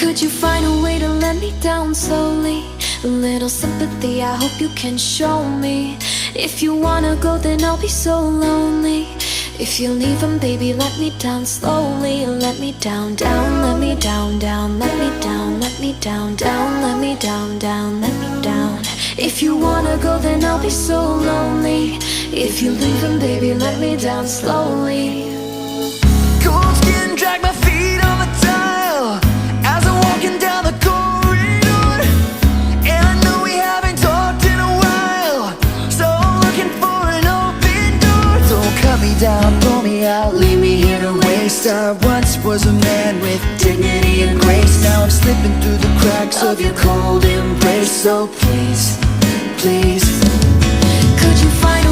Could you find a way to let me down slowly? A little sympathy, I hope you can show me. If you wanna go, then I'll be so lonely. If you're leaving, baby, let me down slowly. Let me down, down, let me down, down, let me down, let me down, down, let me down, down, let me down. If you wanna go, then I'll be so lonely. If you're leaving, baby, let me down slowly. Cold skin, drag my feet on the tile as I'm walking down the corridor. And I know we haven't talked in a while, so I'm looking for an open door. Don't cut me down, throw me out, leave me here to waste. I once was a man with dignity and grace. Now I'm slipping through the cracks of your cold embrace. So please, please, could you find